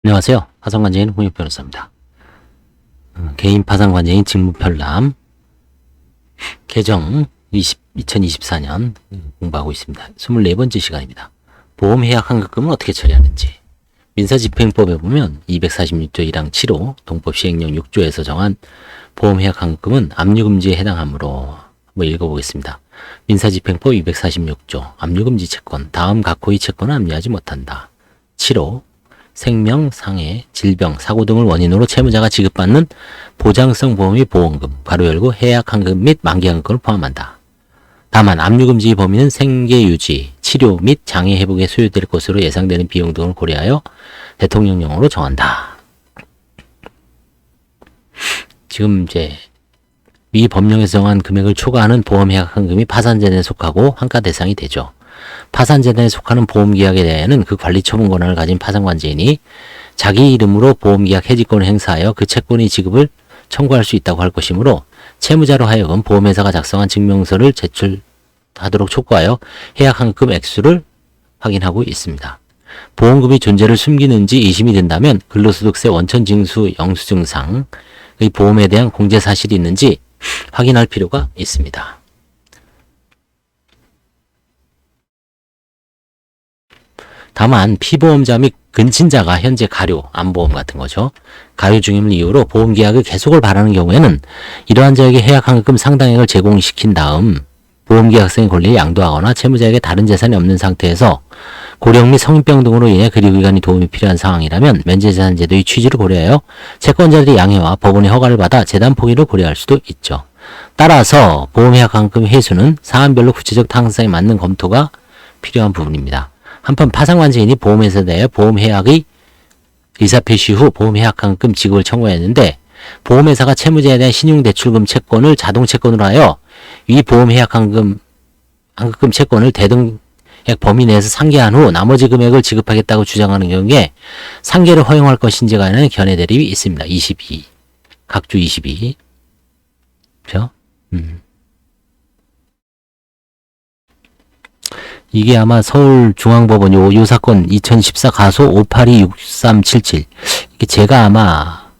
안녕하세요. 파산관제인 홍익 변호사입니다. 개인 파산관제인 직무편람 개정 2024년 공부하고 있습니다. 24번째 시간입니다. 보험해약 환급금은 어떻게 처리하는지. 민사집행법에 보면 246조 1항 7호 동법시행령 6조에서 정한 보험해약 환급금은 압류금지에 해당하므로 한번 읽어보겠습니다. 민사집행법 246조 압류금지 채권 다음 각호의 채권은 압류하지 못한다. 7호 생명, 상해, 질병, 사고 등을 원인으로 채무자가 지급받는 보장성 보험의 보험금, 가로 열고 해약 환급 및 만기 환급금을 포함한다. 다만 압류금지의 범위는 생계 유지, 치료 및 장애 회복에 소요될 것으로 예상되는 비용 등을 고려하여 대통령령으로 정한다. 지금 이제 위 법령에서 정한 금액을 초과하는 보험해약 환급금이 파산재단에 속하고 환가 대상이 되죠. 파산재단에 속하는 보험계약에 대해서는 그 관리 처분 권한을 가진 파산관제인이 자기 이름으로 보험계약 해지권을 행사하여 그 채권의 지급을 청구할 수 있다고 할 것이므로 채무자로 하여금 보험회사가 작성한 증명서를 제출하도록 촉구하여 해약환급금 액수를 확인하고 있습니다. 보험금의 존재를 숨기는지 의심이 든다면 근로소득세 원천징수 영수증상의 보험에 대한 공제 사실이 있는지 확인할 필요가 있습니다. 다만 피보험자 및 근친자가 현재 가료, 암보험 같은 거죠. 가료 중임을 이유로 보험계약의 계속을 바라는 경우에는 이러한 자에게 해약환급금 상당액을 제공시킨 다음 보험계약성의 권리를 양도하거나 채무자에게 다른 재산이 없는 상태에서 고령 및 성인병 등으로 인해 그리기간이 도움이 필요한 상황이라면 면제재산제도의 취지를 고려하여 채권자들의 양해와 법원의 허가를 받아 재단 포기를 고려할 수도 있죠. 따라서 보험해약환급금 회수는 사안별로 구체적 당사에 맞는 검토가 필요한 부분입니다. 한편 파산관제인이 보험회사에 대해 보험해약의 의사표시 후 보험해약환급금 지급을 청구했는데 보험회사가 채무자에 대한 신용대출금 채권을 자동채권으로 하여 이 보험해약환급금 채권을 대등액 범위 내에서 상계한 후 나머지 금액을 지급하겠다고 주장하는 경우에 상계를 허용할 것인지에 관한 견해 대립이 있습니다. 22. 각주 22. 그렇죠? 이게 아마 서울중앙법원 요 사건 2014 가소 5826377 이게 제가 아마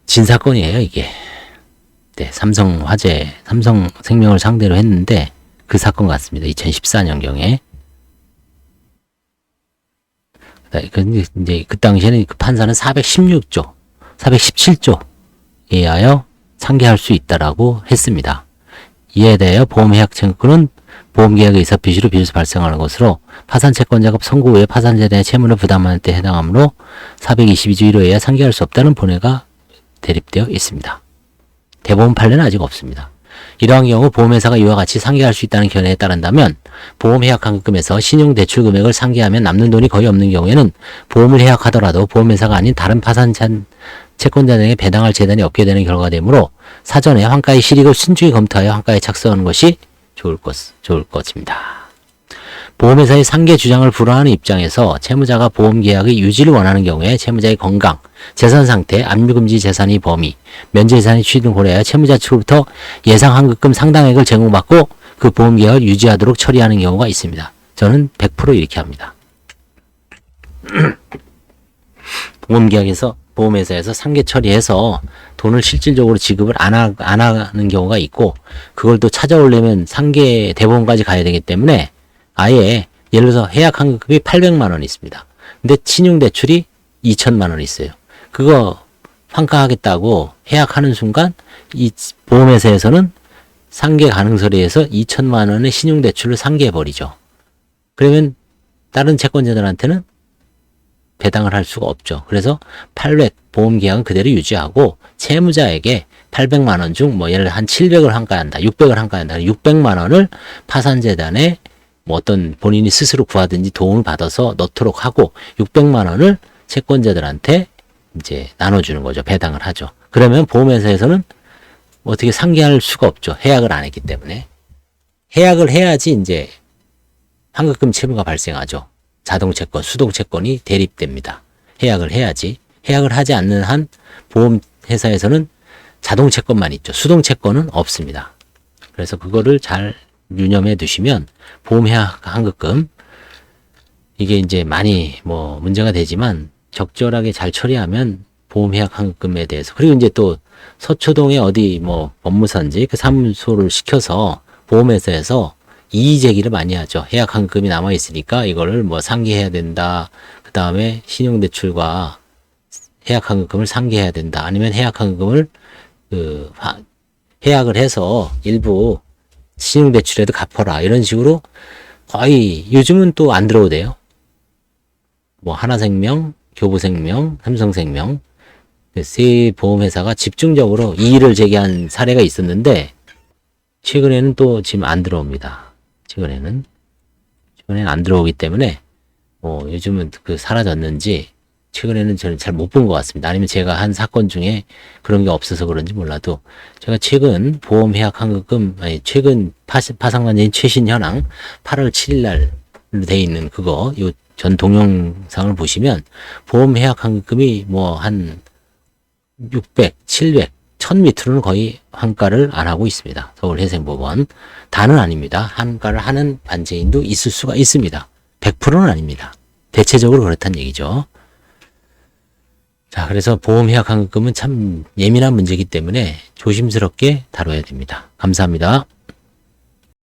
진 사건이에요. 이게 네, 삼성화재, 삼성생명을 상대로 했는데 그 사건 같습니다. 2014년경에 이제 그 당시에는 그 판사는 416조, 417조에 의하여 상계할 수 있다라고 했습니다. 이에 대하여 보험해약 채권은 보험계약의 의사표시로 비로소 발생하는 것으로 파산채권자가 선고 후에 파산재단의 채무를 부담할 때 해당하므로 422조 1호에 의해 상계할 수 없다는 본회가 대립되어 있습니다. 대법원 판례는 아직 없습니다. 이러한 경우 보험회사가 이와 같이 상계할 수 있다는 견해에 따른다면 보험해약환급금에서 신용대출금액을 상계하면 남는 돈이 거의 없는 경우에는 보험을 해약하더라도 보험회사가 아닌 다른 채권자 등에 배당할 재단이 없게 되는 결과가 되므로 사전에 환가의 실익을 신중히 검토하여 환가에 착수하는 것이 좋을 것입니다. 보험회사의 상계 주장을 불허하는 입장에서 채무자가 보험계약의 유지를 원하는 경우에 채무자의 건강, 재산상태, 압류금지 재산의 범위, 면제재산의 취지 등을 고려하여 채무자 측으로부터 예상환급금 상당액을 제공받고 그 보험계약을 유지하도록 처리하는 경우가 있습니다. 저는 100% 이렇게 합니다. 보험회사에서 상계 처리해서 돈을 실질적으로 지급을 안 하는 경우가 있고 그걸 또 찾아오려면 상계 대법원까지 가야 되기 때문에 아예 예를 들어서 해약환급금이 800만 원이 있습니다. 근데 신용대출이 2천만 원이 있어요. 그거 환가하겠다고 해약하는 순간 이 보험회사에서는 상계 가능서리에서 2천만 원의 신용대출을 상계해버리죠. 그러면 다른 채권자들한테는 배당을 할 수가 없죠. 그래서 800 보험계약은 그대로 유지하고 채무자에게 800만 원 중 뭐 예를 한 700을 환가한다. 600을 환가한다. 600만 원을 파산재단에 뭐 어떤 본인이 스스로 구하든지 도움을 받아서 넣도록 하고 600만 원을 채권자들한테 이제 나눠주는 거죠. 배당을 하죠. 그러면 보험회사에서는 어떻게 상계할 수가 없죠. 해약을 안 했기 때문에. 해약을 해야지 이제 환급금 채무가 발생하죠. 자동채권, 수동채권이 대립됩니다. 해약을 해야지. 해약을 하지 않는 한 보험회사에서는 자동채권만 있죠. 수동채권은 없습니다. 그래서 그거를 잘 유념해 두시면 보험해약 환급금 이게 이제 많이 뭐 문제가 되지만 적절하게 잘 처리하면 보험해약 환급금에 대해서, 그리고 이제 또 서초동에 어디 뭐 법무사인지 그 사무소를 시켜서 보험회사에서 이의 제기를 많이 하죠. 해약 환급금이 남아 있으니까 이거를 뭐 상기해야 된다. 그 다음에 신용대출과 해약 환급금을 상기해야 된다. 아니면 해약 환급금을 해약을 해서 일부 신용대출에도 갚아라. 이런 식으로 거의 요즘은 또 안 들어오대요. 뭐 하나생명, 교보생명, 삼성생명 세 보험회사가 집중적으로 이의를 제기한 사례가 있었는데 최근에는 또 지금 안 들어옵니다. 최근에는 안 들어오기 때문에 요즘은 사라졌는지 최근에는 저는 잘 못 본 것 같습니다. 아니면 제가 한 사건 중에 그런 게 없어서 그런지 몰라도 제가 최근 보험해약 환급금 최근 파상관계인 최신 현황 8월 7일 날로 돼 있는 그거 요 전 동영상을 보시면 보험해약 환급금이 뭐 한 600, 700, 1000 밑으로는 거의 환가를 안 하고 있습니다. 서울회생법원 다는 아닙니다. 환가를 하는 반제인도 있을 수가 있습니다. 100%는 아닙니다. 대체적으로 그렇다는 얘기죠. 자, 그래서 보험해약 환급금은 참 예민한 문제이기 때문에 조심스럽게 다뤄야 됩니다. 감사합니다.